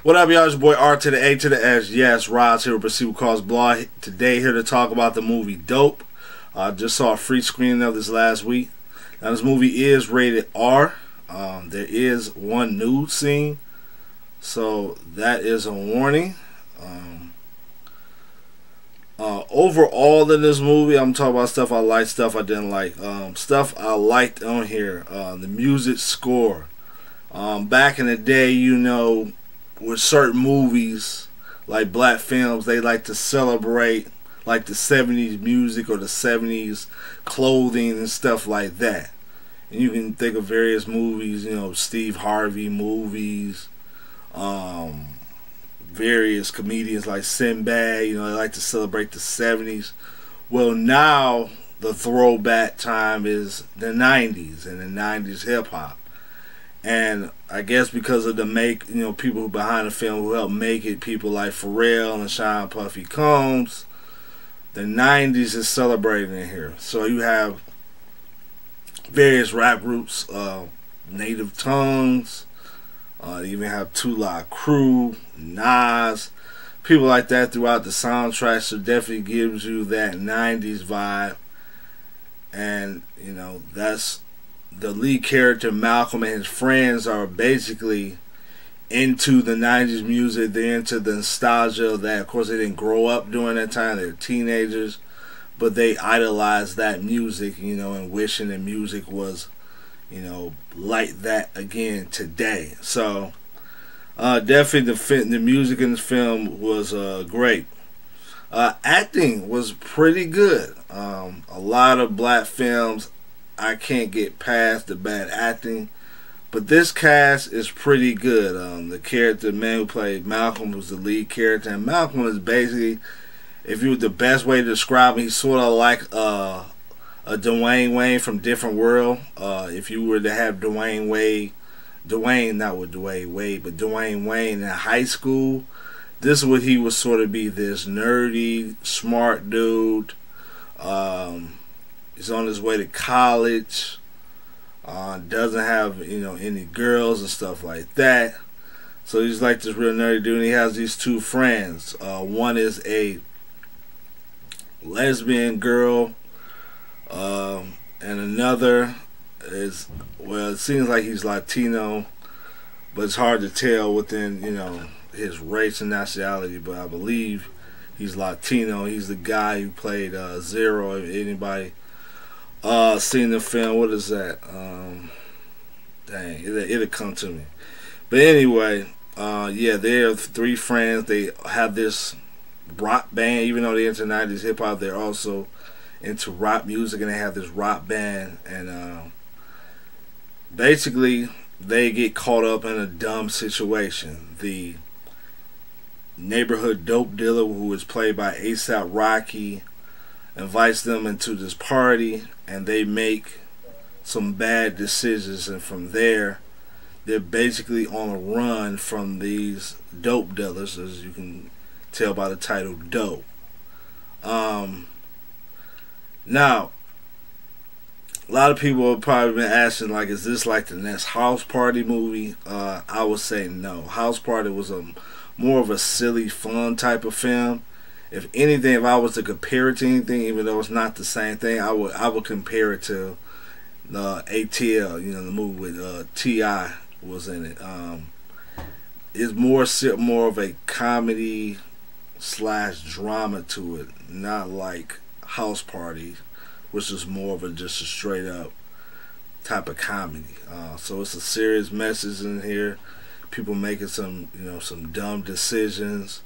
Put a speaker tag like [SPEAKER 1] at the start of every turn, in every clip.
[SPEAKER 1] What up, y'all? It's your boy R to the A to the S. Yes, Rod's here with Pursuit Cause Blog. Today, here to talk about the movie Dope. Just saw a free screening of this last week. Now, this movie is rated R. There is one nude scene, so that is a warning. Overall in this movie, I'm talking about stuff I liked, stuff I didn't like. Stuff I liked on here, the music score. Back in the day, you know, with certain movies, like black films, they like to celebrate like the 70s music or the 70s clothing and stuff like that. And you can think of various movies, you know, Steve Harvey movies, various comedians like Sinbad, you know, they like to celebrate the 70s. Well, now the throwback time is the 90s and the 90s hip hop. And I guess because of the people behind the film who helped make it, people like Pharrell and Sean Puffy Combs, the 90s is celebrating in here. So you have various rap groups, Native Tongues, you even have Two Live Crew, Nas, people like that throughout the soundtrack. So definitely gives you that 90s vibe. And, you know, that's the lead character Malcolm and his friends are basically into the 90s music. They're into the nostalgia of that. Of course, they didn't grow up during that time. They're teenagers, but they idolize that music, you know, and wishing the music was, you know, like that again today. So definitely the music in this film was great. Acting was pretty good. A lot of black films, I can't get past the bad acting, but this cast is pretty good. The man who played Malcolm was the lead character, and Malcolm is basically, if you were the best way to describe him, he's sort of like a Dwayne Wayne from Different World. If you were to have Dwayne Wayne in high school, this is what he would sort of be, this nerdy, smart dude. He's on his way to college, doesn't have, you know, any girls and stuff like that. So he's like this real nerdy dude, and he has these two friends. One is a lesbian girl, and another is, well, it seems like he's Latino, but it's hard to tell within, you know, his race and nationality, but I believe he's Latino. He's the guy who played Zero. If anybody seen the film, what is that? Dang, it'll come to me. But anyway, yeah, they're three friends. They have this rock band. Even though they're into 90s hip hop, they're also into rock music, and they have this rock band. And basically, they get caught up in a dumb situation. The neighborhood dope dealer, who is played by A$AP Rocky, invites them into this party, and they make some bad decisions, and from there they're basically on a run from these dope dealers, as you can tell by the title Dope. Now, a lot of people have probably been asking, like, is this like the next House Party movie? I would say no. House Party was more of a silly, fun type of film. If anything, if I was to compare it to anything, even though it's not the same thing, I would compare it to the ATL, you know, the movie with T.I. was in it. It's more of a comedy / drama to it, not like House Party, which is more of just a straight up type of comedy. So it's a serious message in here. People making some, you know, some dumb decisions.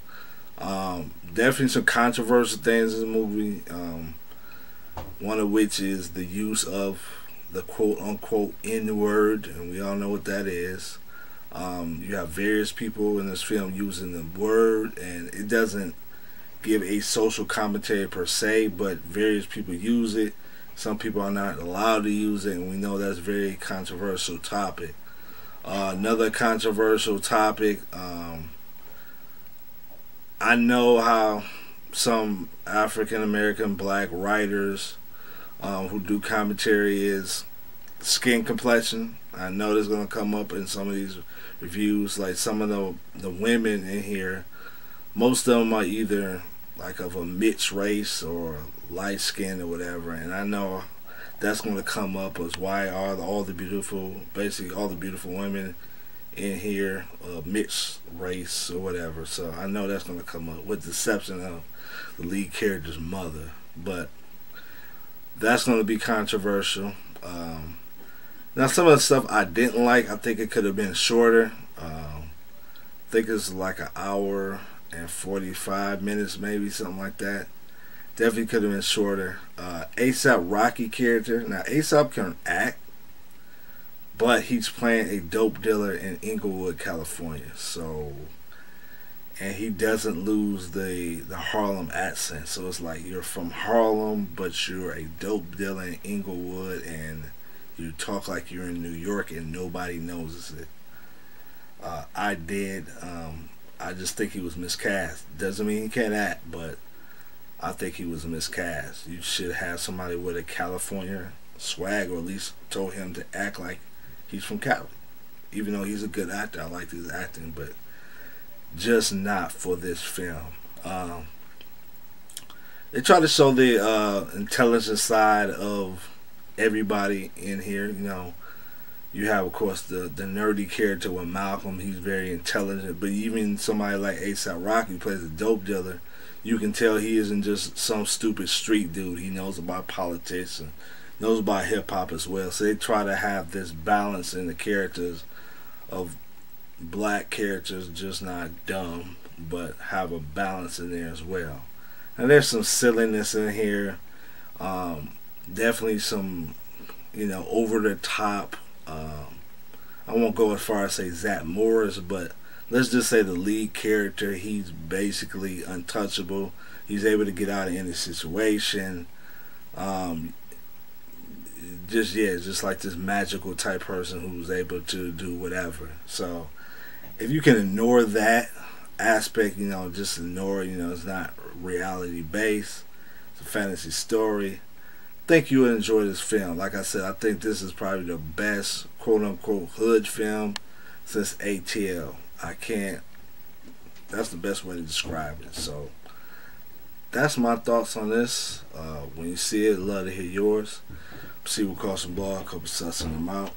[SPEAKER 1] Definitely some controversial things in the movie. One of which is the use of the quote unquote N-word, and we all know what that is. You have various people in this film using the word, and it doesn't give a social commentary per se, but various people use it. Some people are not allowed to use it, and we know that's a very controversial topic. Another controversial topic, I know how some African American black writers who do commentary is skin complexion. I know that's gonna come up in some of these reviews. Like some of the women in here, most of them are either like of a mixed race or light skin or whatever. And I know that's gonna come up as why are all the beautiful, basically all the beautiful women in here mixed race or whatever. So I know that's gonna come up with the exception of the lead character's mother, but that's gonna be controversial. Now, some of the stuff I didn't like, I think it could have been shorter. I think it's like an hour and 45 minutes, maybe something like that. Definitely could have been shorter. ASAP Rocky character. Now, ASAP can act, but he's playing a dope dealer in Inglewood, California. So, and he doesn't lose the Harlem accent. So it's like you're from Harlem, but you're a dope dealer in Inglewood, and you talk like you're in New York and nobody notices it. I just think he was miscast. Doesn't mean he can't act, but I think he was miscast. You should have somebody with a California swag, or at least told him to act like he's from Cali. Even though he's a good actor, I like his acting, but just not for this film. They try to show the intelligent side of everybody in here. You know, you have, of course, the nerdy character with Malcolm. He's very intelligent, but even somebody like A$AP Rocky, who plays a dope dealer, you can tell he isn't just some stupid street dude. He knows about politics and knows about hip-hop as well. So they try to have this balance in the characters of black characters, just not dumb, but have a balance in there as well. And there's some silliness in here. Definitely some, over the top. I won't go as far as say Zach Morris, but let's just say the lead character, he's basically untouchable. He's able to get out of any situation. Just like this magical type person who's able to do whatever. So if you can ignore that aspect, just ignore it, it's not reality based. It's a fantasy story. I think you would enjoy this film. Like I said, I think this is probably the best quote unquote hood film since ATL. That's the best way to describe it. So that's my thoughts on this. When you see it, I'd love to hear yours. See what costs some ball, a couple cents in them out.